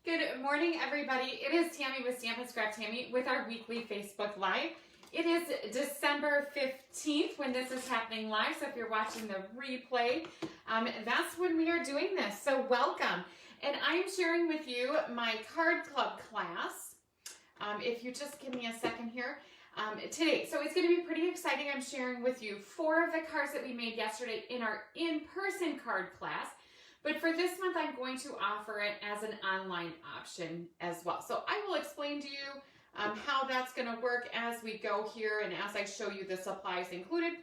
Good morning, everybody. It is Tammy with Stamp and Scrap Tammy with our weekly Facebook Live. It is December 15th when this is happening live, so if you're watching the replay, that's when we are doing this, so welcome. And I'm sharing with you my card club class. If you just give me a second here. Today, so it's going to be pretty exciting. I'm sharing with you 4 of the cards that we made yesterday in our in-person card class. But for this month, I'm going to offer it as an online option as well. So I will explain to you how that's going to work as we go here and as I show you the supplies included.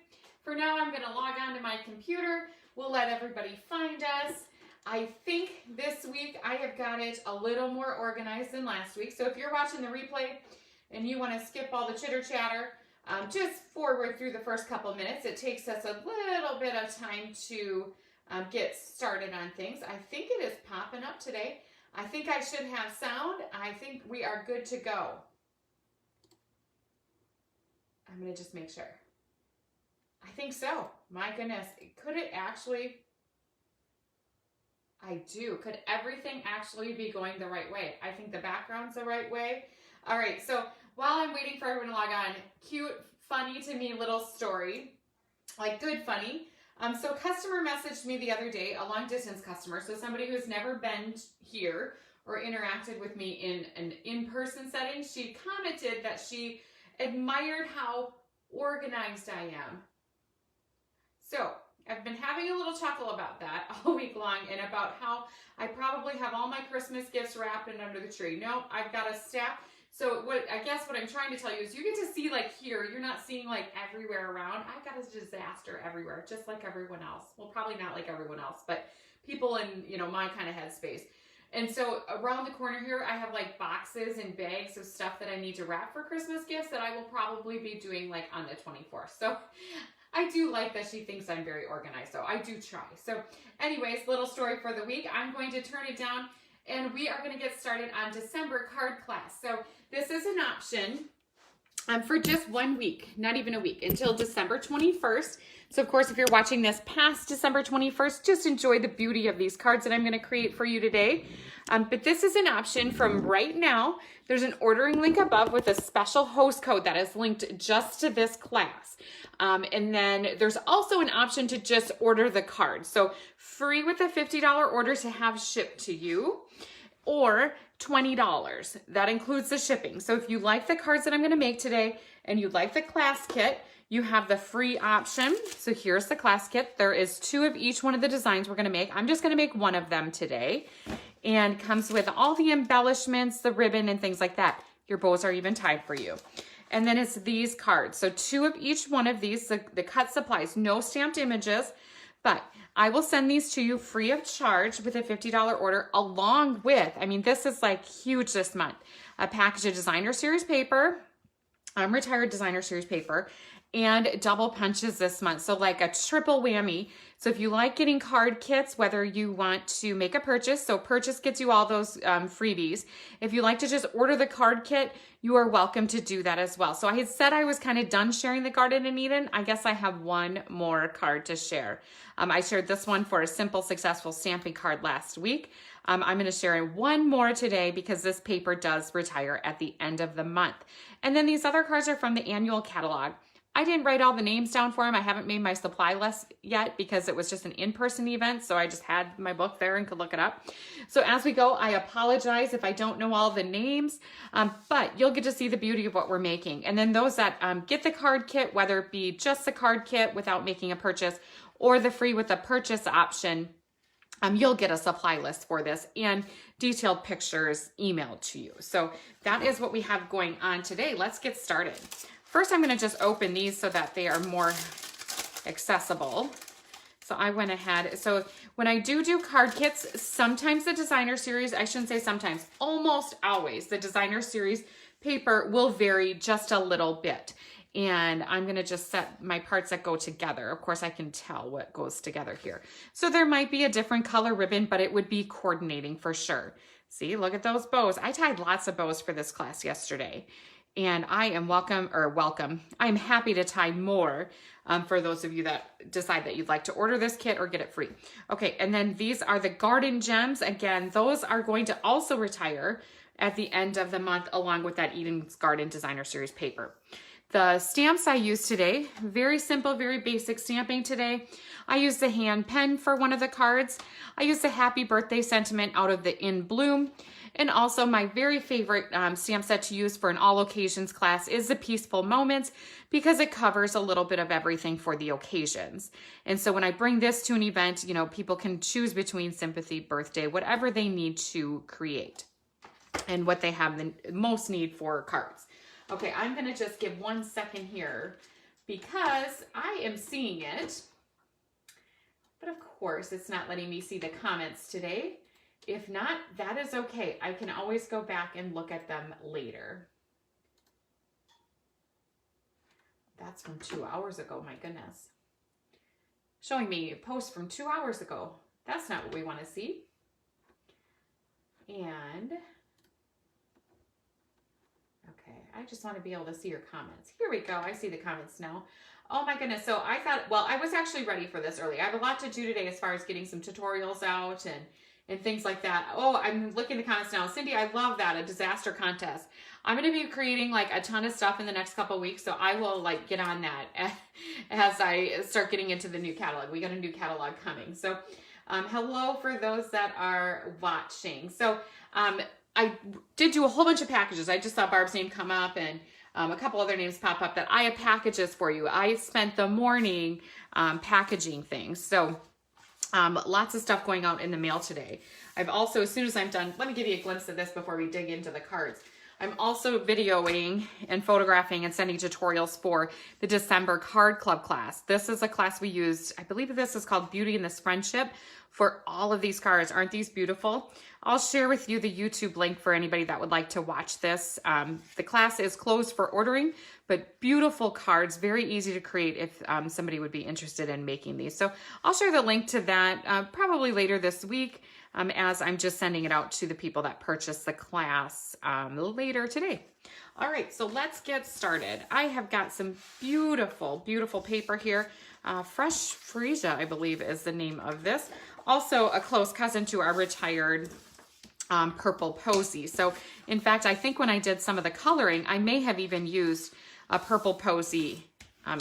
For now, I'm going to log on to my computer. We'll let everybody find us. I think this week I have got it a little more organized than last week. So if you're watching the replay and you want to skip all the chitter chatter, just forward through the first couple minutes. It takes us a little bit of time to get started on things. I think it is popping up today. I think I should have sound. I think we are good to go. I'm going to just make sure. I think so. My goodness. Could it actually? I do. Could everything actually be going the right way? I think the background's the right way. All right. So while I'm waiting for everyone to log on, cute, funny to me little story, like good funny. So a customer messaged me the other day, a long distance customer, so somebody who's never been here or interacted with me in an in-person setting. She commented that she admired how organized I am. So I've been having a little chuckle about that all week long and about how I probably have all my Christmas gifts wrapped and under the tree. No, I've got a stack. So I guess what I'm trying to tell you is you get to see like here, you're not seeing like everywhere around. I've got a disaster everywhere, just like everyone else. Well, probably not like everyone else, but people in, you know, my kind of headspace. And so around the corner here, I have like boxes and bags of stuff that I need to wrap for Christmas gifts that I will probably be doing like on the 24th. So I do like that she thinks I'm very organized, so I do try. So anyways, little story for the week. I'm going to turn it down and we are going to get started on December card class. So this is an option for just 1 week, not even a week, until December 21st. So of course, if you're watching this past December 21st, just enjoy the beauty of these cards that I'm going to create for you today. But this is an option from right now. There's an ordering link above with a special host code that is linked just to this class. And then there's also an option to just order the card. So free with a $50 order to have shipped to you, or $20. That includes the shipping. So if you like the cards that I'm going to make today and you like the class kit, you have the free option. So here's the class kit. There is 2 of each one of the designs we're going to make. I'm just going to make 1 of them today, and comes with all the embellishments, the ribbon, and things like that. Your bows are even tied for you. And then it's these cards. So 2 of each one of these, the cut supplies, no stamped images, but I will send these to you free of charge with a $50 order, along with, I mean, this is like huge this month, a package of designer series paper, retired designer series paper, and double punches this month. So like a triple whammy. So if you like getting card kits, whether you want to make a purchase, so purchase gets you all those freebies. If you like to just order the card kit, you are welcome to do that as well. So I had said I was kind of done sharing the Garden in Eden. I guess I have 1 more card to share. I shared this one for a simple, successful stamping card last week. I'm going to share 1 more today because this paper does retire at the end of the month. And then these other cards are from the annual catalog. I didn't write all the names down for them. I haven't made my supply list yet because it was just an in-person event. So I just had my book there and could look it up. So as we go, I apologize if I don't know all the names, but you'll get to see the beauty of what we're making. And then those that get the card kit, whether it be just the card kit without making a purchase or the free with the purchase option, you'll get a supply list for this and detailed pictures emailed to you. So that is what we have going on today. Let's get started. First, I'm going to just open these so that they are more accessible. So I went ahead. So when I do card kits, sometimes the designer series, I shouldn't say sometimes, almost always, the designer series paper will vary just a little bit. And I'm going to just set my parts that go together. Of course, I can tell what goes together here. So there might be a different color ribbon, but it would be coordinating for sure. See, look at those bows. I tied lots of bows for this class yesterday. And I am I am happy to tie more for those of you that decide that you'd like to order this kit or get it free. Okay, and then these are the Garden Gems. Again, those are going to also retire at the end of the month along with that Eden's Garden Designer Series paper. The stamps I used today, very simple, very basic stamping today. I used the hand pen for one of the cards. I used the happy birthday sentiment out of the In Bloom. And also my very favorite stamp set to use for an all occasions class is the Peaceful Moments, because it covers a little bit of everything for the occasions. And so when I bring this to an event, you know, people can choose between sympathy, birthday, whatever they need to create and what they have the most need for cards. Okay, I'm going to just give 1 second here because I am seeing it. But of course, it's not letting me see the comments today. If not, that is okay. I can always go back and look at them later. That's from 2 hours ago, my goodness. Showing me a post from 2 hours ago. That's not what we want to see. And, okay, I just want to be able to see your comments. Here we go. I see the comments now. Oh my goodness. So I thought, well, I was actually ready for this early. I have a lot to do today as far as getting some tutorials out and things like that. Oh, I'm looking at the comments now. Cindy, I love that, a disaster contest. I'm going to be creating like a ton of stuff in the next couple of weeks, so I will like get on that as I start getting into the new catalog. We got a new catalog coming. So hello for those that are watching. So I did do a whole bunch of packages. I just saw Barb's name come up and a couple other names pop up that I have packages for you. I spent the morning packaging things. So lots of stuff going out in the mail today. I've also, as soon as I'm done, let me give you a glimpse of this before we dig into the cards. I'm also videoing and photographing and sending tutorials for the December Card Club class. This is a class we used, I believe this is called Beauty in This Friendship, for all of these cards. Aren't these beautiful? I'll share with you the YouTube link for anybody that would like to watch this. The class is closed for ordering, but beautiful cards, very easy to create if somebody would be interested in making these. So I'll share the link to that probably later this week as I'm just sending it out to the people that purchase the class later today. All right, so let's get started. I have got some beautiful, beautiful paper here. Fresh Freesia, I believe, is the name of this. Also a close cousin to our retired Purple Posy. So in fact, I think when I did some of the coloring, I may have even used a Purple Posy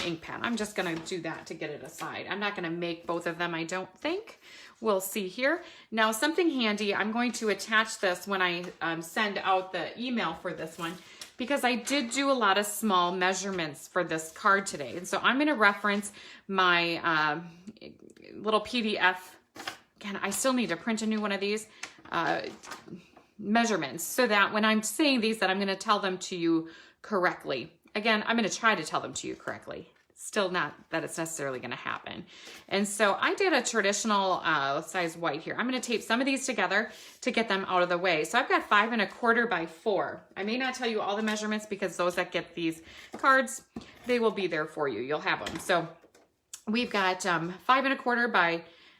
ink pen. I'm just going to do that to get it aside. I'm not going to make both of them, I don't think. We'll see here. Now, something handy, I'm going to attach this when I send out the email for this one, because I did do a lot of small measurements for this card today. And so I'm going to reference my little PDF. Again, I still need to print a new one of these measurements so that when I'm saying these, that I'm going to tell them to you correctly. Again, I'm going to try to tell them to you correctly. Still not that it's necessarily going to happen. And so I did a traditional size white here. I'm going to tape some of these together to get them out of the way. So I've got 5 1/4 by 4. I may not tell you all the measurements because those that get these cards, they will be there for you. You'll have them. So we've got 5 1/4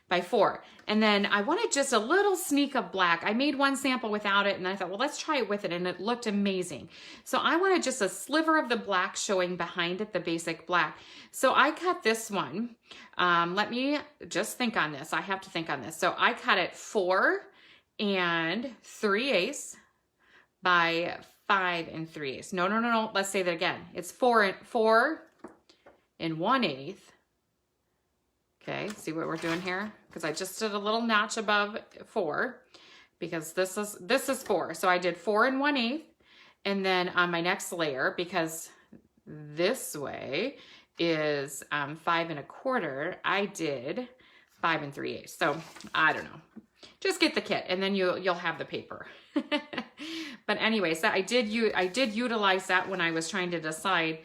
by 4. And then I wanted just a little sneak of black. I made one sample without it and I thought, well, let's try it with it, and it looked amazing. So I wanted just a sliver of the black showing behind it, the basic black. So I cut this one. Let me just think on this. I have to think on this. So I cut it 4 3/8 by 5 3/8. No. Let's say that again. It's 4 1/8. Okay, see what we're doing here? Because I just did a little notch above 4, because this is 4. So I did 4 1/8, and then on my next layer, because this way is 5 1/4, I did 5 3/8. So I don't know. Just get the kit, and then you'll have the paper. But anyways, that I did utilize that when I was trying to decide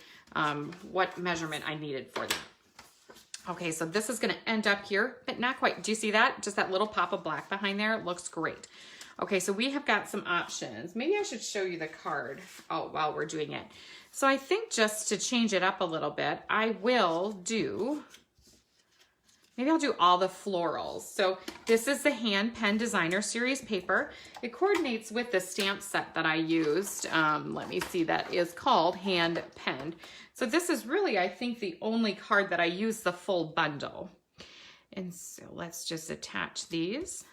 what measurement I needed for that. Okay, so this is going to end up here, but not quite. Do you see that? Just that little pop of black behind there. It looks great. Okay, so we have got some options. Maybe I should show you the card while we're doing it. So I think just to change it up a little bit, I will do maybe I'll do all the florals. So this is the Hand Pen Designer Series paper. It coordinates with the stamp set that I used. Let me see, that is called Hand Pen. So this is really, I think, the only card that I use the full bundle. And so let's just attach these.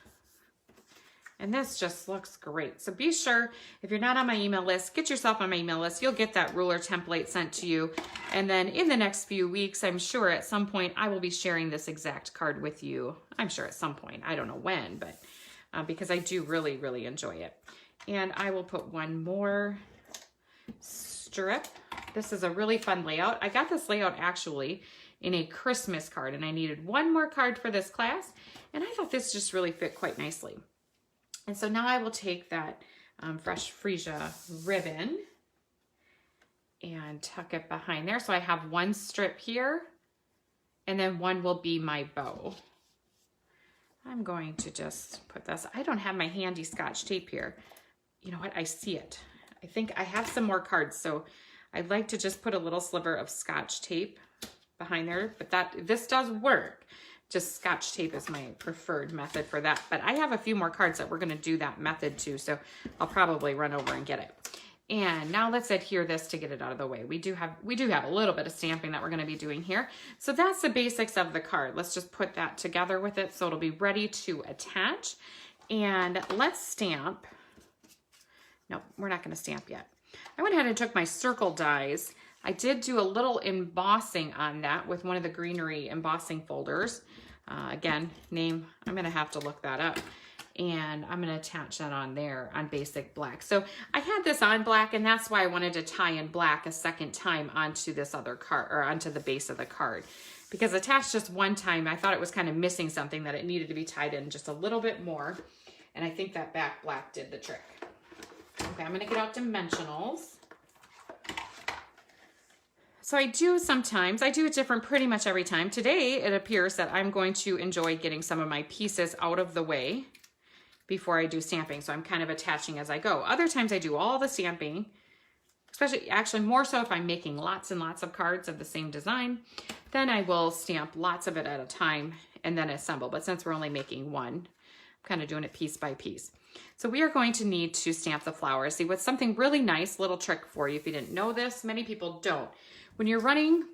And this just looks great. So be sure, if you're not on my email list, get yourself on my email list. You'll get that ruler template sent to you. And then in the next few weeks, I'm sure at some point I will be sharing this exact card with you. I'm sure at some point. I don't know when, but because I do really, really enjoy it. And I will put one more strip. This is a really fun layout. I got this layout actually in a Christmas card, and I needed one more card for this class. And I thought this just really fit quite nicely. And so now I will take that Fresh Freesia ribbon and tuck it behind there. So I have one strip here, and then one will be my bow. I'm going to just put this, I don't have my handy Scotch tape here. You know what, I see it. I think I have some more cards, so I'd like to just put a little sliver of Scotch tape behind there, but this does work. Just Scotch tape is my preferred method for that. But I have a few more cards that we're going to do that method to, so I'll probably run over and get it. And now let's adhere this to get it out of the way. We do have a little bit of stamping that we're going to be doing here. So that's the basics of the card. Let's just put that together with it so it'll be ready to attach. And let's stamp. No, we're not going to stamp yet. I went ahead and took my circle dies. I did do a little embossing on that with one of the greenery embossing folders. Again, name, I'm going to have to look that up. And I'm going to attach that on there on basic black. So I had this on black, and that's why I wanted to tie in black a second time onto this other card, or onto the base of the card. Because attached just one time, I thought it was kind of missing something, that it needed to be tied in just a little bit more. And I think that back black did the trick. Okay, I'm going to get out dimensionals. So I do it different pretty much every time. Today, it appears that I'm going to enjoy getting some of my pieces out of the way before I do stamping. So I'm kind of attaching as I go. Other times I do all the stamping, especially actually more so if I'm making lots and lots of cards of the same design, then I will stamp lots of it at a time and then assemble. But since we're only making one, I'm kind of doing it piece by piece. So we are going to need to stamp the flowers. See, what's something really nice, little trick for you if you didn't know this, many people don't. When you're running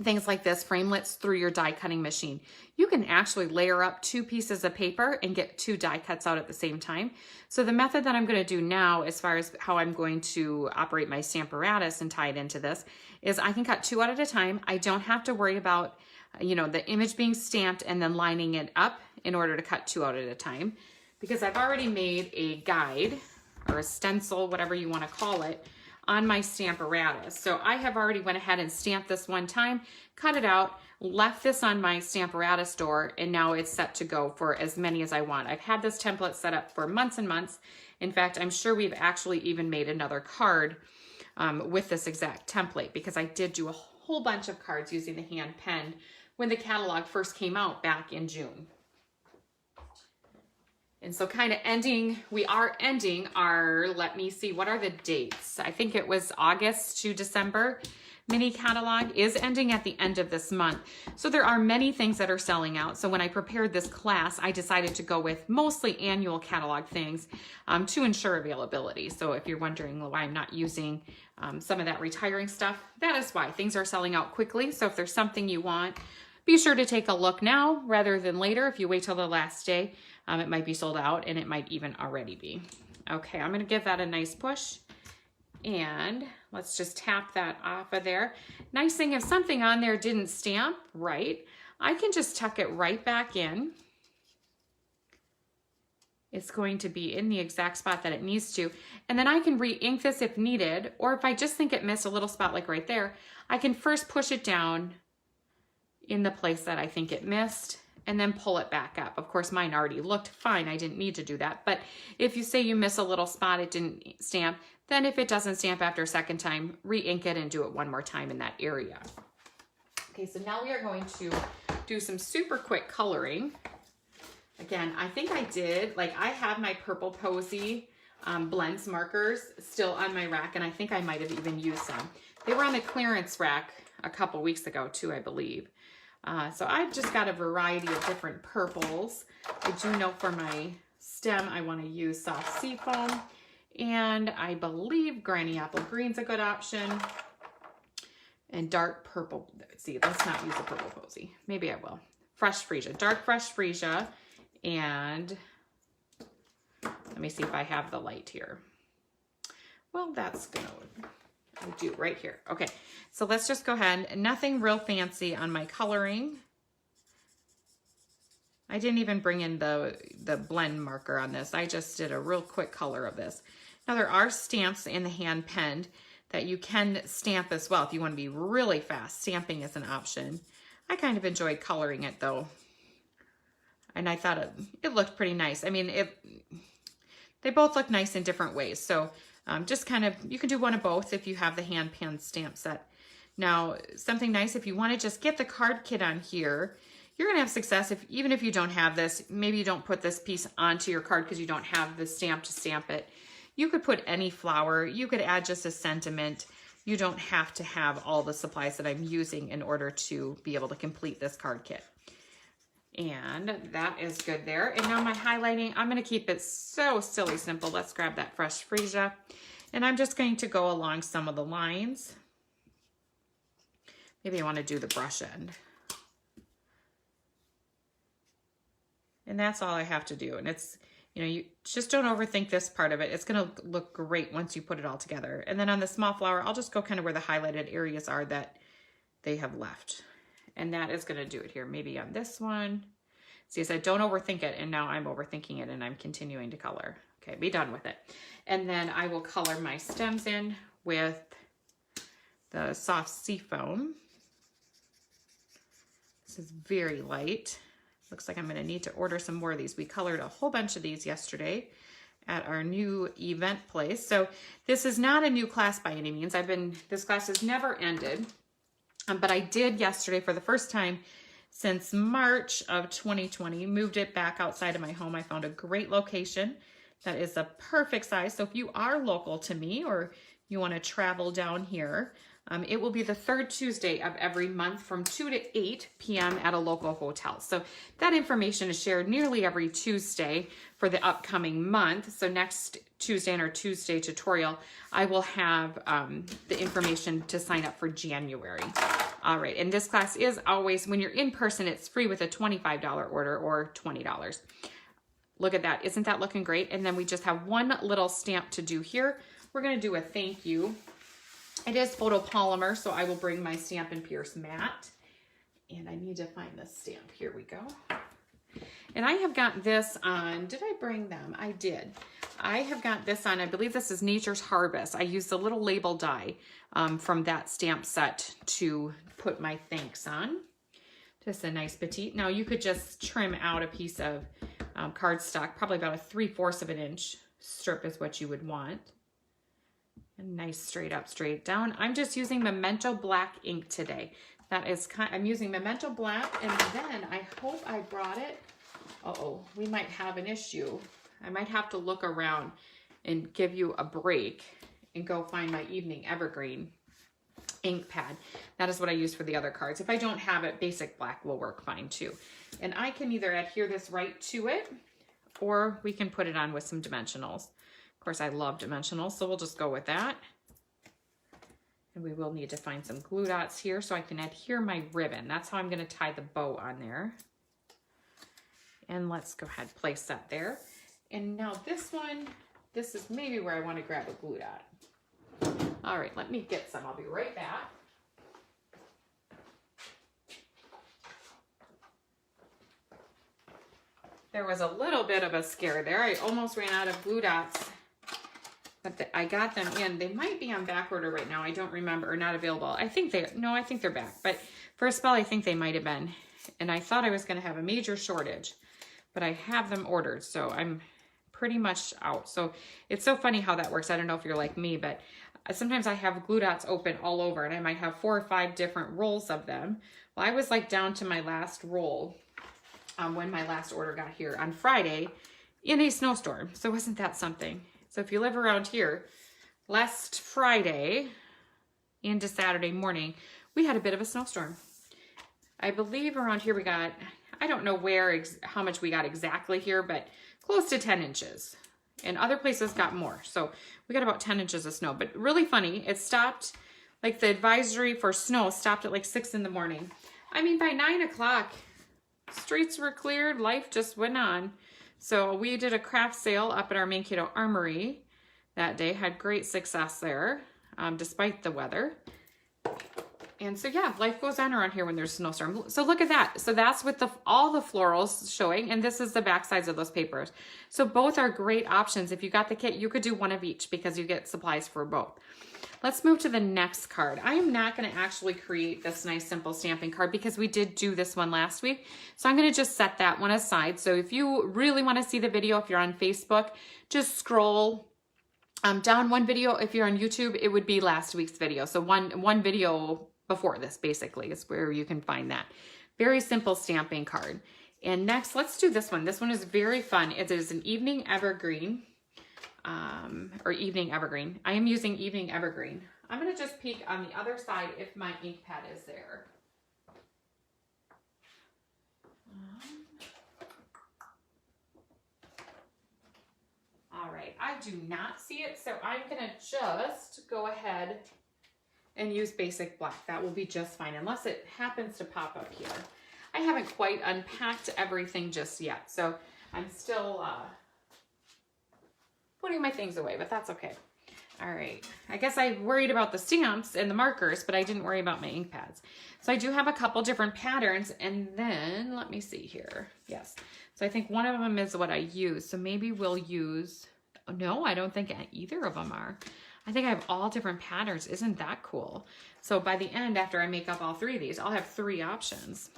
things like this, framelits, through your die cutting machine, you can actually layer up 2 pieces of paper and get 2 die cuts out at the same time. So the method that I'm going to do now, as far as how I'm going to operate my stamparatus and tie it into this, is I can cut 2 out at a time. I don't have to worry about, you know, the image being stamped and then lining it up in order to cut 2 out at a time, because I've already made a guide or a stencil, whatever you want to call it, on my stamparatus. So I have already went ahead and stamped this one time, cut it out, left this on my stamparatus door, and now it's set to go for as many as I want. I've had this template set up for months and months. In fact, I'm sure we've actually even made another card with this exact template, because I did do a whole bunch of cards using the hand pen when the catalog first came out back in June. And so kind of we are ending our, let me see, what are the dates? I think it was August to December. Mini catalog is ending at the end of this month. So there are many things that are selling out. So when I prepared this class, I decided to go with mostly annual catalog things to ensure availability. So if you're wondering why I'm not using some of that retiring stuff, that is why. Things are selling out quickly. So if there's something you want, be sure to take a look now rather than later. If you wait till the last day, it might be sold out, and it might even already be. Okay, I'm gonna give that a nice push, and let's just tap that off of there. Nice thing, if something on there didn't stamp right, I can just tuck it right back in. It's going to be in the exact spot that it needs to, and then I can re-ink this if needed, or if I just think it missed a little spot like right there, I can first push it down in the place that I think it missed, and then pull it back up. Of course, mine already looked fine. I didn't need to do that. But if you say you miss a little spot, it didn't stamp, then if it doesn't stamp after a second time, re-ink it and do it one more time in that area. Okay, so now we are going to do some super quick coloring. Again, I think I did, like I have my Purple Posy blends markers still on my rack, and I think I might have even used some. They were on the clearance rack a couple weeks ago too, I believe. So I've just got a variety of different purples. I do know for my stem I want to use soft seafoam, and I believe Granny Apple Green's a good option. And dark purple. See, let's not use a purple posy. Maybe I will. Fresh freesia, dark fresh freesia, and let me see if I have the light here. Well, that's gonna do right here. Okay, so let's just go ahead. Nothing real fancy on my coloring. I didn't even bring in the blend marker on this. I just did a real quick color of this. Now there are stamps in the hand penned that you can stamp as well if you want to be really fast. Stamping is an option. I kind of enjoyed coloring it though, and I thought it looked pretty nice. I mean, they both look nice in different ways. So just kind of, you can do one of both if you have the hand pen stamp set. Now, something nice, if you want to just get the card kit on here, you're going to have success even if you don't have this. Maybe you don't put this piece onto your card because you don't have the stamp to stamp it. You could put any flower. You could add just a sentiment. You don't have to have all the supplies that I'm using in order to be able to complete this card kit. And that is good there. And now my highlighting, I'm going to keep it so silly simple. Let's grab that fresh freesia. And I'm just going to go along some of the lines. Maybe I want to do the brush end. And that's all I have to do. And it's, you know, you just don't overthink this part of it. It's going to look great once you put it all together. And then on the small flower, I'll just go kind of where the highlighted areas are that they have left. And that is going to do it here. Maybe on this one. See, I said, don't overthink it. And now I'm overthinking it and I'm continuing to color. Okay, be done with it. And then I will color my stems in with the soft seafoam. This is very light. Looks like I'm going to need to order some more of these. We colored a whole bunch of these yesterday at our new event place. So this is not a new class by any means. This class has never ended. But I did yesterday for the first time since March of 2020, moved it back outside of my home. I found a great location that is a perfect size. So if you are local to me or you want to travel down here, it will be the third Tuesday of every month from 2 to 8 p.m. at a local hotel. So that information is shared nearly every Tuesday for the upcoming month. So next Tuesday in our Tuesday tutorial, I will have the information to sign up for January. All right, and this class is always, when you're in person, it's free with a $25 order or $20. Look at that. Isn't that looking great? And then we just have one little stamp to do here. We're going to do a thank you. It is photopolymer, so I will bring my Stampin' Pierce mat. And I need to find this stamp. Here we go. And I have got this on, did I bring them? I did. I have got this on, I believe this is Nature's Harvest. I used the little label die from that stamp set to put my thanks on. Just a nice petite. Now you could just trim out a piece of cardstock, probably about a 3/4 of an inch strip is what you would want. And nice straight up, straight down. I'm just using Memento Black ink today. That is I'm using Memento Black, and then I hope I brought it. Uh-oh, we might have an issue. I might have to look around and give you a break and go find my Evening Evergreen ink pad. That is what I use for the other cards. If I don't have it, basic black will work fine too. And I can either adhere this right to it, or we can put it on with some dimensionals. Of course, I love dimensionals, so we'll just go with that. And we will need to find some glue dots here so I can adhere my ribbon. That's how I'm going to tie the bow on there. And let's go ahead and place that there. And now this one, this is maybe where I want to grab a glue dot. All right, let me get some. I'll be right back. There was a little bit of a scare there. I almost ran out of glue dots, but I got them in. They might be on back order right now. I don't remember, or not available. I think they're back. But for a spell, I think they might have been. And I thought I was going to have a major shortage, but I have them ordered. So I'm pretty much out. So it's so funny how that works. I don't know if you're like me, but sometimes I have glue dots open all over and I might have 4 or 5 different rolls of them. Well, I was like down to my last roll when my last order got here on Friday in a snowstorm. So wasn't that something? So if you live around here, last Friday into Saturday morning, we had a bit of a snowstorm. I believe around here we got, I don't know how much we got exactly here, but close to 10 inches. And other places got more. So we got about 10 inches of snow. But really funny, it stopped, like the advisory for snow stopped at like 6 in the morning. I mean, by 9 o'clock, streets were cleared, life just went on. So we did a craft sale up at our Mankato Armory that day, had great success there, despite the weather. And so yeah, life goes on around here when there's a snowstorm. So look at that. So that's with all the florals showing, and this is the back sides of those papers. So both are great options. If you got the kit, you could do one of each because you get supplies for both. Let's move to the next card. I am not going to actually create this nice simple stamping card because we did do this one last week. So I'm going to just set that one aside. So if you really want to see the video, if you're on Facebook, just scroll down one video. If you're on YouTube, it would be last week's video. So one video before this basically is where you can find that. Very simple stamping card. And next, let's do this one. This one is very fun. It is an evening evergreen. Or evening evergreen. I am using evening evergreen. I'm going to just peek on the other side if my ink pad is there. All right, I do not see it, so I'm going to just go ahead and use basic black. That will be just fine, unless it happens to pop up here. I haven't quite unpacked everything just yet, so I'm still putting my things away, but that's okay. All right, I guess I worried about the stamps and the markers, but I didn't worry about my ink pads. So I do have a couple different patterns, and then let me see here. Yes, so I think one of them is what I use. So maybe we'll use, no, I don't think either of them are. I think I have all different patterns. Isn't that cool? So by the end, after I make up all three of these, I'll have 3 options.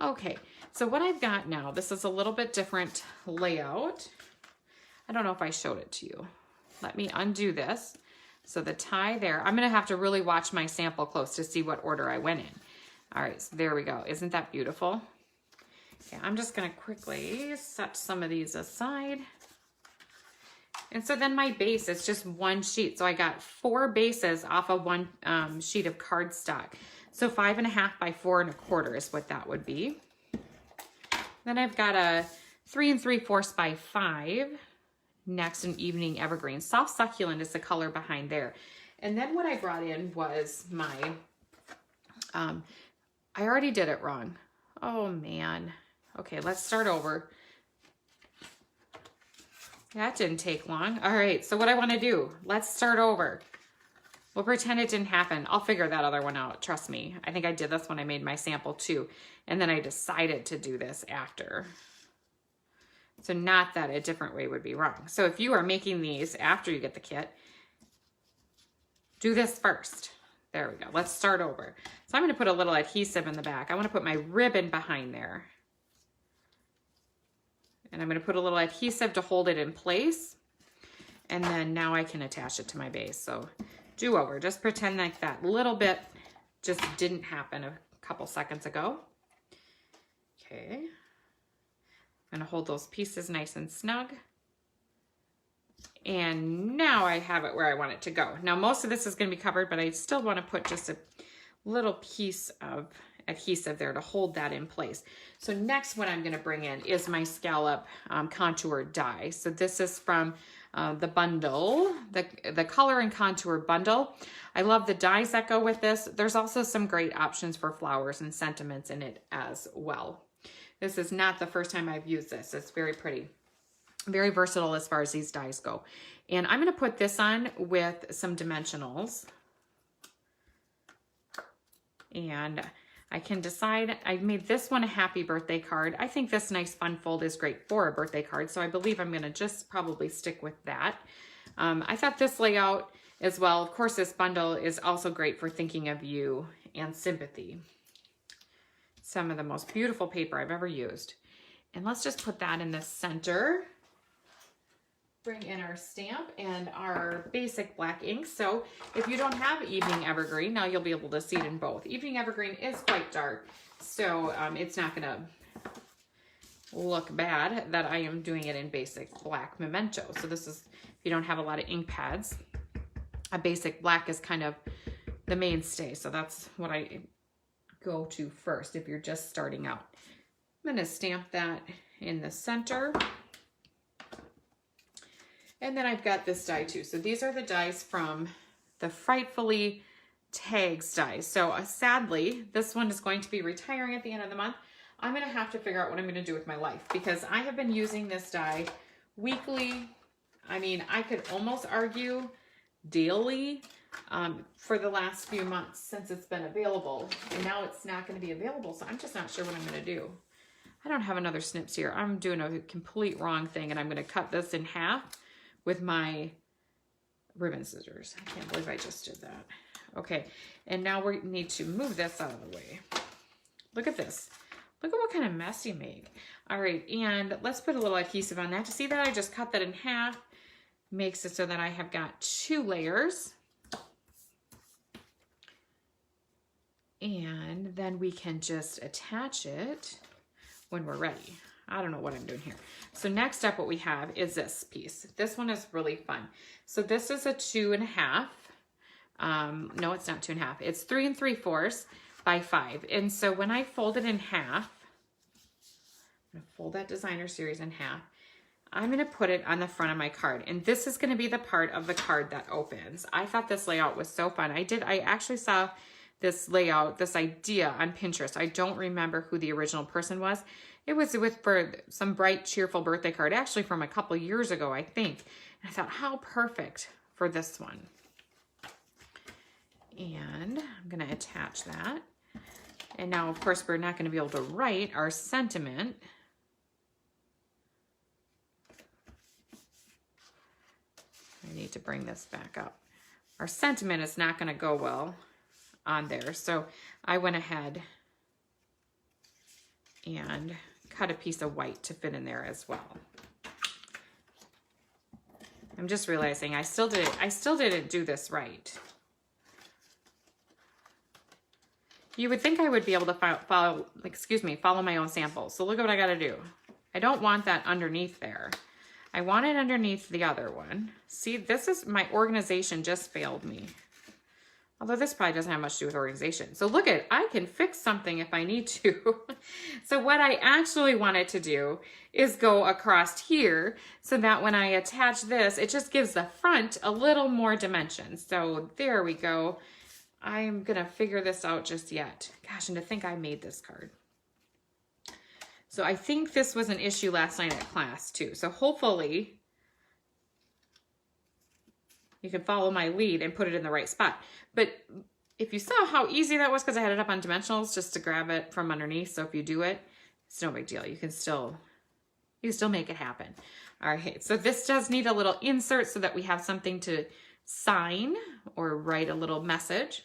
Okay, so what I've got now, this is a little bit different layout. I don't know if I showed it to you. Let me undo this. So the tie there, I'm gonna have to really watch my sample close to see what order I went in. All right, so there we go. Isn't that beautiful? Okay, I'm just gonna quickly set some of these aside. And so then my base is just one sheet. So I got 4 bases off of one sheet of cardstock. So 5.5 by 4 1/4 is what that would be. Then I've got a 3 3/4 by 5. Next, an evening evergreen. Soft succulent is the color behind there. And then what I brought in was my, I already did it wrong. Oh man. Okay, let's start over. That didn't take long. All right, so what I want to do, let's start over. We'll pretend it didn't happen. I'll figure that other one out, trust me. I think I did this when I made my sample too. And then I decided to do this after. So not that a different way would be wrong. So if you are making these after you get the kit, do this first. There we go. Let's start over. So I'm going to put a little adhesive in the back. I want to put my ribbon behind there. And I'm going to put a little adhesive to hold it in place. And then now I can attach it to my base. So do over. Just pretend like that little bit just didn't happen a couple seconds ago. Okay. I'm going to hold those pieces nice and snug. And now I have it where I want it to go. Now most of this is going to be covered, but I still want to put just a little piece of adhesive there to hold that in place. So next what I'm going to bring in is my Scallop Contour Die. So this is from the bundle, the Color and Contour bundle. I love the dies that go with this. There's also some great options for flowers and sentiments in it as well. This is not the first time I've used this. It's very pretty. Very versatile as far as these dies go. And I'm going to put this on with some dimensionals. And I can decide, I made this one a happy birthday card. I think this nice fun fold is great for a birthday card. So I believe I'm going to just probably stick with that. I thought this layout as well. Of course, this bundle is also great for thinking of you and sympathy. Some of the most beautiful paper I've ever used. And let's just put that in the center. Bring in our stamp and our basic black ink. So if you don't have Evening Evergreen, now you'll be able to see it in both. Evening Evergreen is quite dark, so it's not gonna look bad that I am doing it in basic black Memento. So this is, if you don't have a lot of ink pads, a basic black is kind of the mainstay. So that's what I go to first if you're just starting out. I'm going to stamp that in the center. And then I've got this die too. So these are the dies from the Frightfully Tags dies. So sadly, this one is going to be retiring at the end of the month. I'm going to have to figure out what I'm going to do with my life because I have been using this die weekly. I mean, I could almost argue daily for the last few months since it's been available. And now it's not going to be available. So I'm just not sure what I'm going to do. I don't have another snips here. I'm doing a complete wrong thing and I'm going to cut this in half with my ribbon scissors. I can't believe I just did that. Okay, and now we need to move this out of the way. Look at this. Look at what kind of mess you make. All right, and let's put a little adhesive on that. To see that I just cut that in half makes it so that I have got 2 layers. And then we can just attach it when we're ready. I don't know what I'm doing here. So next up, what we have is this piece. This one is really fun. So this is a 2.5. No, it's not 2.5. It's 3 3/4 by 5. And so when I fold it in half, I'm gonna fold that designer series in half. I'm gonna put it on the front of my card. And this is gonna be the part of the card that opens. I thought this layout was so fun. I actually saw this layout, this idea on Pinterest. I don't remember who the original person was. It was for some bright, cheerful birthday card, actually from a couple years ago, I think. And I thought, how perfect for this one. And I'm going to attach that. And now, of course, we're not going to be able to write our sentiment. I need to bring this back up. Our sentiment is not going to go well on there. So I went ahead and cut a piece of white to fit in there as well. I'm just realizing I still didn't do this right. You would think I would be able to follow my own sample. So look at what I got to do. I don't want that underneath there. I want it underneath the other one. See, this is my organization just failed me. Although this probably doesn't have much to do with organization. So look at, I can fix something if I need to. So what I actually wanted to do is go across here so that when I attach this, it just gives the front a little more dimension. So there we go. I'm gonna figure this out just yet. Gosh, and to think I made this card. So I think this was an issue last night at class too. So hopefully you can follow my lead and put it in the right spot. But if you saw how easy that was, because I had it up on dimensionals just to grab it from underneath. So if you do it, it's no big deal. You can still make it happen. All right, so this does need a little insert so that we have something to sign or write a little message.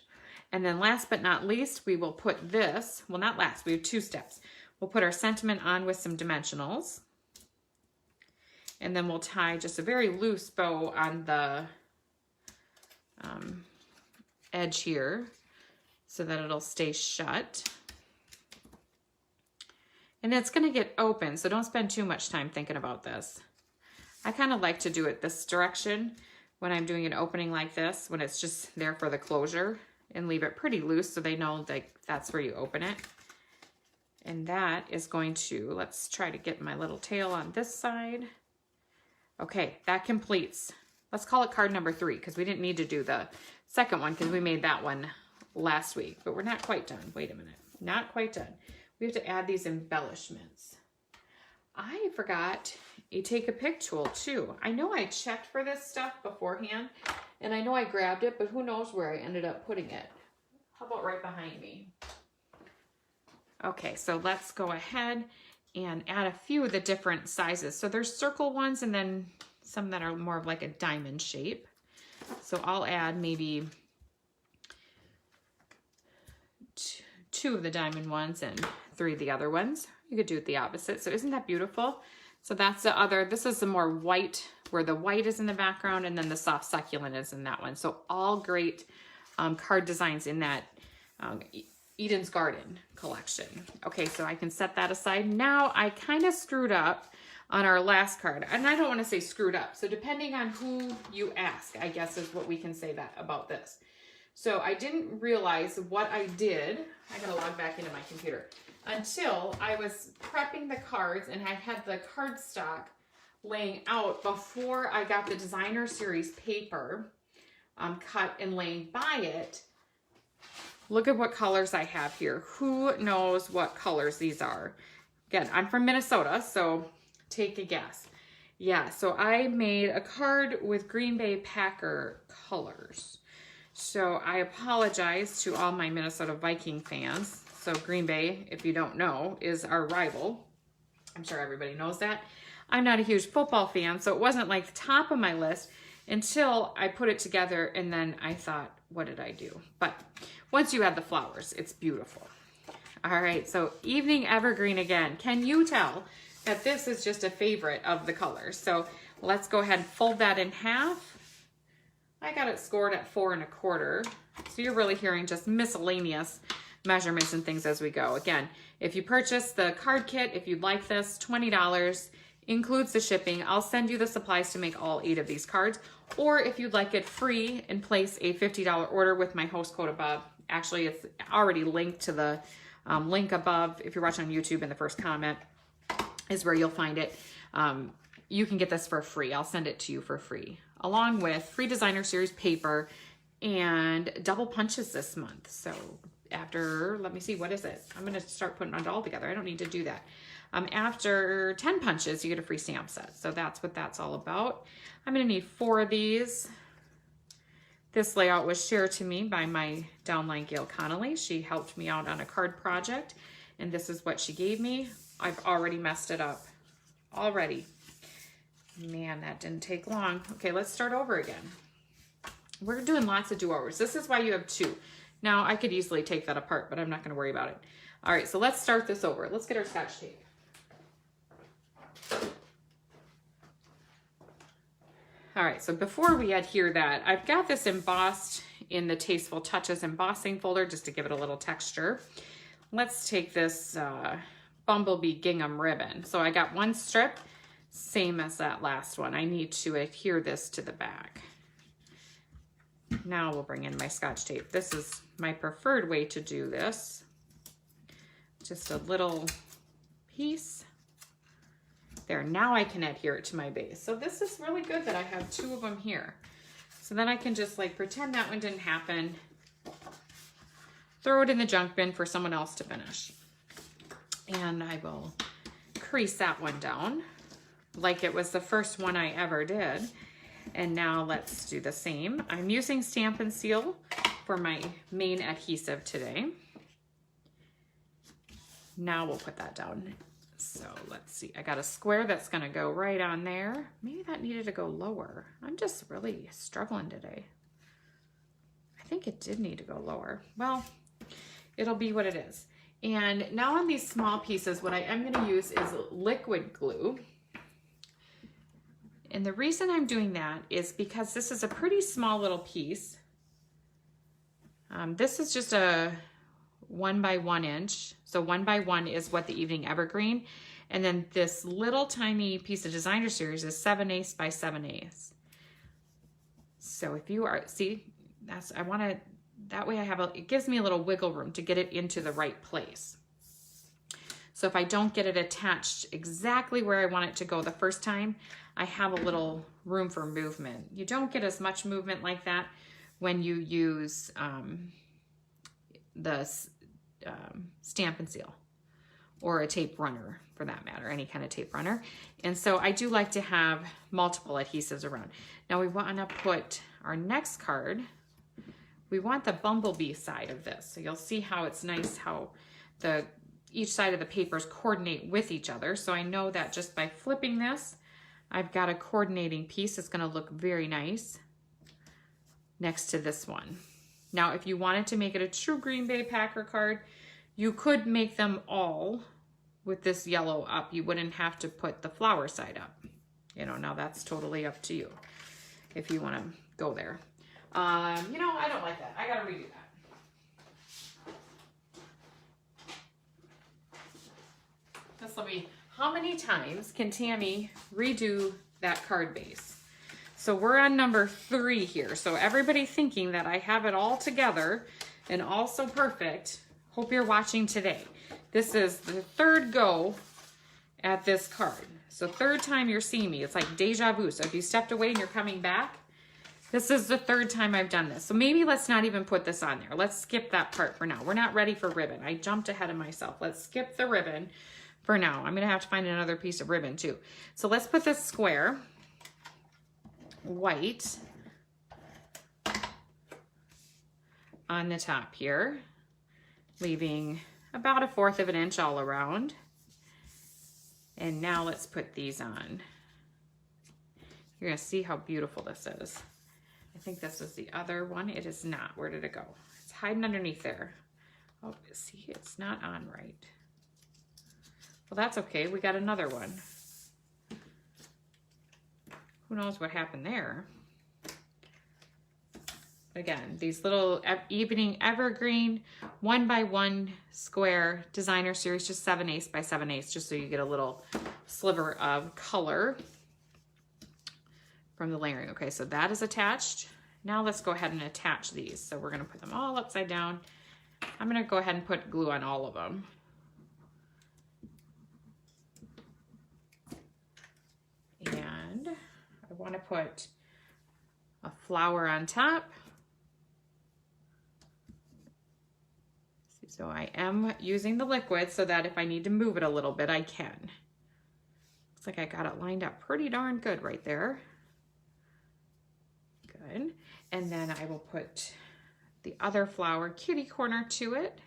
And then last but not least, we will put this, well, not last, we have 2 steps. We'll put our sentiment on with some dimensionals. And then we'll tie just a very loose bow on the edge here so that it'll stay shut. And it's going to get open, so don't spend too much time thinking about this. I kind of like to do it this direction when I'm doing an opening like this, when it's just there for the closure, and leave it pretty loose so they know that that's where you open it. And that is going to, let's try to get my little tail on this side. Okay, that completes. Let's call it card number 3 because we didn't need to do the second one because we made that one last week, but we're not quite done. Wait a minute, not quite done. We have to add these embellishments. I forgot a take a pic tool too. I know I checked for this stuff beforehand and I know I grabbed it, but who knows where I ended up putting it. How about right behind me? Okay, so let's go ahead and add a few of the different sizes. So there's circle ones and then some that are more of like a diamond shape. So I'll add maybe 2 of the diamond ones and 3 of the other ones. You could do it the opposite. So isn't that beautiful? So that's the other, this is the more white, where the white is in the background and then the soft succulent is in that one. So all great card designs in that Eden's Garden collection. Okay, so I can set that aside. Now I kind of screwed up on our last card, and I don't want to say screwed up. So depending on who you ask, I guess is what we can say that about this. So I didn't realize what I did. I gotta log back into my computer. Until I was prepping the cards and I had the cardstock laying out before I got the designer series paper cut and laying by it. Look at what colors I have here. Who knows what colors these are? Again, I'm from Minnesota, so take a guess. Yeah, so I made a card with Green Bay Packer colors. So I apologize to all my Minnesota Viking fans. So Green Bay, if you don't know, is our rival. I'm sure everybody knows that. I'm not a huge football fan, so it wasn't like the top of my list until I put it together, and then I thought, what did I do? But once you add the flowers, it's beautiful. All right, so Evening Evergreen again. Can you tell that this is just a favorite of the colors? So let's go ahead and fold that in half. I got it scored at 4 1/4. So you're really hearing just miscellaneous measurements and things as we go. Again, if you purchase the card kit, if you'd like this, $20, includes the shipping. I'll send you the supplies to make all 8 of these cards. Or if you'd like it free and place a $50 order with my host code above. Actually, it's already linked to the link above. If you're watching on YouTube, in the first comment is where you'll find it. You can get this for free. I'll send it to you for free, along with free designer series paper and double punches this month. So after, let me see, what is it? I'm going to start putting it all together. I don't need to do that. After 10 punches, you get a free stamp set. So that's what that's all about. I'm going to need 4 of these. This layout was shared to me by my downline, Gail Connolly. She helped me out on a card project, and this is what she gave me. I've already messed it up. Already. Man, that didn't take long. Okay, let's start over again. We're doing lots of do-overs. This is why you have 2. Now, I could easily take that apart, but I'm not going to worry about it. All right, so let's start this over. Let's get our Scotch tape. All right, so before we adhere that, I've got this embossed in the Tasteful Touches embossing folder just to give it a little texture. Let's take this Bumblebee gingham ribbon. So I got 1 strip, same as that last one. I need to adhere this to the back. Now we'll bring in my Scotch tape. This is my preferred way to do this. Just a little piece. There, now I can adhere it to my base. So this is really good that I have 2 of them here. So then I can just like pretend that one didn't happen. Throw it in the junk bin for someone else to finish. And I will crease that one down like it was the first one I ever did. And now let's do the same. I'm using Stamp & Seal for my main adhesive today. Now we'll put that down. So let's see, I got a square that's gonna go right on there. Maybe that needed to go lower. I'm just really struggling today. I think it did need to go lower. Well, it'll be what it is. And now on these small pieces, what I am gonna use is liquid glue. And the reason I'm doing that is because this is a pretty small little piece. This is just a 1 by 1 inch. So 1 by 1 is what the Evening Evergreen. And then this little tiny piece of designer series is 7/8 by 7/8. So if you are, see, that's, I want to, that way I have it gives me a little wiggle room to get it into the right place. So if I don't get it attached exactly where I want it to go the first time, I have a little room for movement. You don't get as much movement like that when you use the Stamp & Seal or a tape runner for that matter, any kind of tape runner. And so I do like to have multiple adhesives around. Now we want to put our next card. We want the Bumblebee side of this. So you'll see how it's nice how each side of the papers coordinate with each other. So I know that just by flipping this, I've got a coordinating piece that's going to look very nice next to this one. Now, if you wanted to make it a true Green Bay Packer card, you could make them all with this yellow up. You wouldn't have to put the flower side up. You know, now that's totally up to you if you want to go there. You know, I don't like that. I got to redo that. This will be, how many times can Tammy redo that card base? So we're on number 3 here. So everybody thinking that I have it all together and all so perfect, hope you're watching today. This is the 3rd go at this card. So 3rd time you're seeing me. It's like deja vu. So if you stepped away and you're coming back, this is the 3rd time I've done this. So maybe let's not even put this on there. Let's skip that part for now. We're not ready for ribbon. I jumped ahead of myself. Let's skip the ribbon for now. I'm gonna have to find another piece of ribbon too. So let's put this square white on the top here, leaving about 1/4 of an inch all around. And now let's put these on. You're gonna see how beautiful this is. I think this is the other one. It is not. Where did it go? It's hiding underneath there. Oh, see, it's not on right. Well, that's okay. We got another one. Who knows what happened there? Again, these little evening evergreen 1x1 square designer series, just 7/8 by 7/8, just so you get a little sliver of color from the layering. Okay, so that is attached. Now let's go ahead and attach these. So we're gonna put them all upside down. I'm gonna go ahead and put glue on all of them. And I wanna put a flower on top. So I am using the liquid so that if I need to move it a little bit, I can. Looks like I got it lined up pretty darn good right there. Good. And then I will put the other flower kitty corner to it.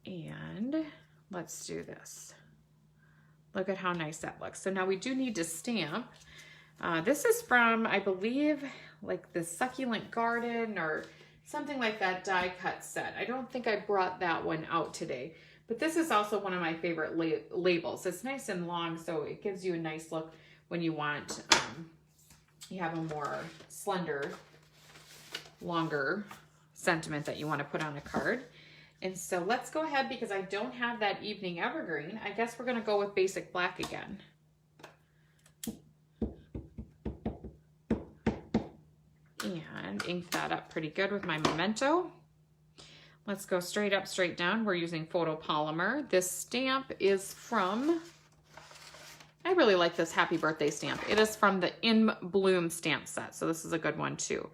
And let's do this. Look at how nice that looks. So now we do need to stamp. This is from, I believe, like the Succulent Garden or something like that die cut set. I don't think I brought that one out today, but this is also one of my favorite labels. It's nice and long, so it gives you a nice look when you want, you have a more slender, longer sentiment that you want to put on a card. And so let's go ahead, because I don't have that evening evergreen. I guess we're going to go with basic black again. And ink that up pretty good with my Memento. Let's go straight up, straight down. We're using photopolymer. This stamp is from, I really like this happy birthday stamp. It is from the In Bloom stamp set. So this is a good one too.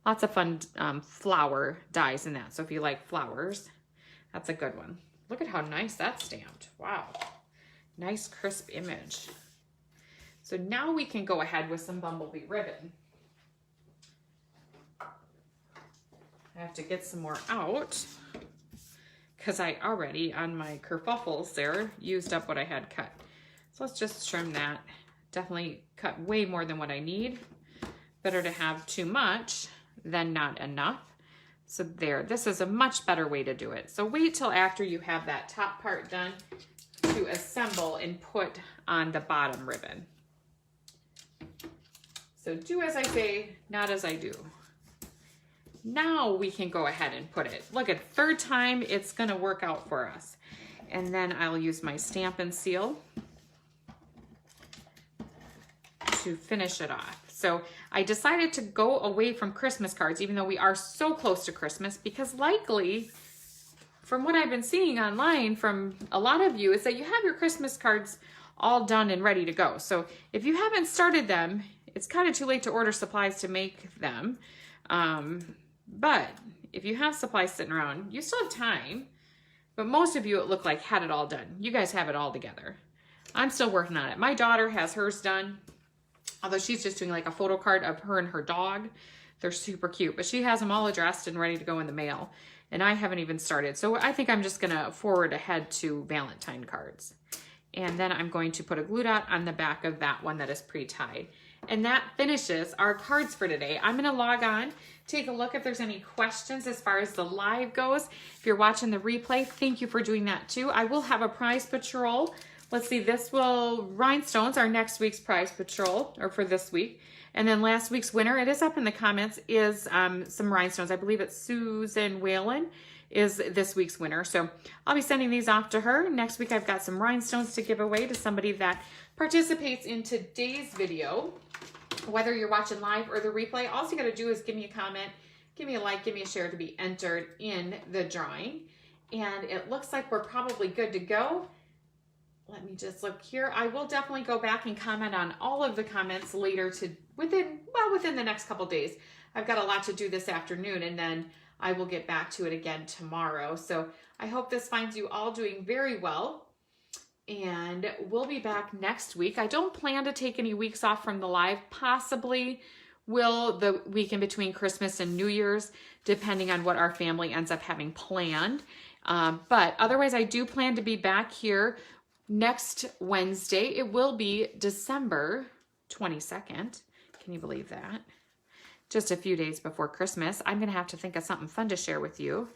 Lots of fun flower dies in that. So if you like flowers, that's a good one. Look at how nice that's stamped. Wow. Nice crisp image. So now we can go ahead with some bumblebee ribbon. I have to get some more out because I already, on my kerfuffles there, used up what I had cut. So let's just trim that. Definitely cut way more than what I need. Better to have too much than not enough. So there, this is a much better way to do it. So wait till after you have that top part done to assemble and put on the bottom ribbon. So do as I say, not as I do. Now we can go ahead and put it. Look, at 3rd time, it's gonna work out for us. And then I'll use my Stampin' Seal to finish it off. So I decided to go away from Christmas cards, even though we are so close to Christmas, because likely, from what I've been seeing online from a lot of you, is that you have your Christmas cards all done and ready to go. So if you haven't started them, it's kind of too late to order supplies to make them. But if you have supplies sitting around, you still have time. But most of you, it looked like, had it all done. You guys have it all together. I'm still working on it. My daughter has hers done, although she's just doing like a photo card of her and her dog. They're super cute, but she has them all addressed and ready to go in the mail. And I haven't even started. So I think I'm just gonna forward ahead to Valentine cards. And then I'm going to put a glue dot on the back of that one that is pre-tied. And that finishes our cards for today. I'm gonna log on, take a look if there's any questions as far as the live goes. If you're watching the replay, thank you for doing that too. I will have a prize patrol. Let's see, this will, rhinestones are next week's prize patrol, or for this week. And then last week's winner, it is up in the comments, is some rhinestones. I believe it's Susan Whalen is this week's winner. So I'll be sending these off to her. Next week, I've got some rhinestones to give away to somebody that participates in today's video. whether you're watching live or the replay, all you got to do is give me a comment, give me a like, give me a share to be entered in the drawing. And it looks like we're probably good to go. Let me just look here. I will definitely go back and comment on all of the comments later within the next couple days. I've got a lot to do this afternoon, and then I will get back to it again tomorrow. So I hope this finds you all doing very well. And we'll be back next week. I don't plan to take any weeks off from the live. Possibly will the week in between Christmas and New Year's, depending on what our family ends up having planned. But otherwise, I do plan to be back here next Wednesday. It will be December 22nd. Can you believe that? Just a few days before Christmas. I'm going to have to think of something fun to share with you.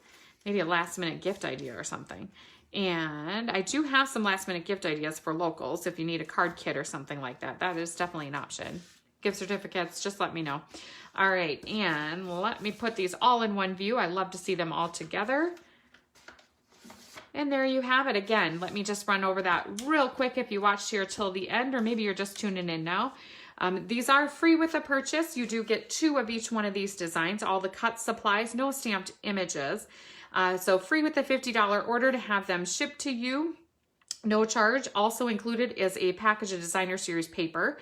Maybe a last minute gift idea or something. And I do have some last minute gift ideas for locals. If you need a card kit or something like that, that is definitely an option. Gift certificates, just let me know. All right, and let me put these all in one view. I love to see them all together. And there you have it. Again, let me just run over that real quick if you watched here till the end, or maybe you're just tuning in now. These are free with a purchase. You do get 2 of each one of these designs, all the cut supplies, no stamped images. So free with the $50 order to have them shipped to you. No charge. Also included is a package of designer series paper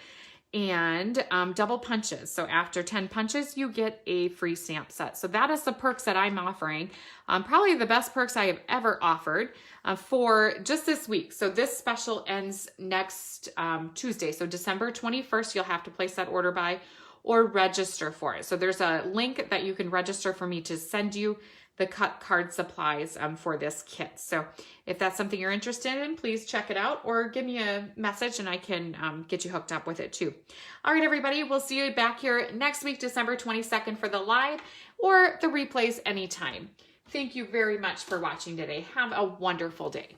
and double punches. So after 10 punches, you get a free stamp set. So that is the perks that I'm offering. Probably the best perks I have ever offered for just this week. So this special ends next Tuesday. So December 21st, you'll have to place that order by or register for it. So there's a link that you can register for me to send you the cut card supplies for this kit. So if that's something you're interested in, please check it out or give me a message and I can get you hooked up with it too. All right, everybody, we'll see you back here next week, December 22nd for the live or the replays anytime. Thank you very much for watching today. Have a wonderful day.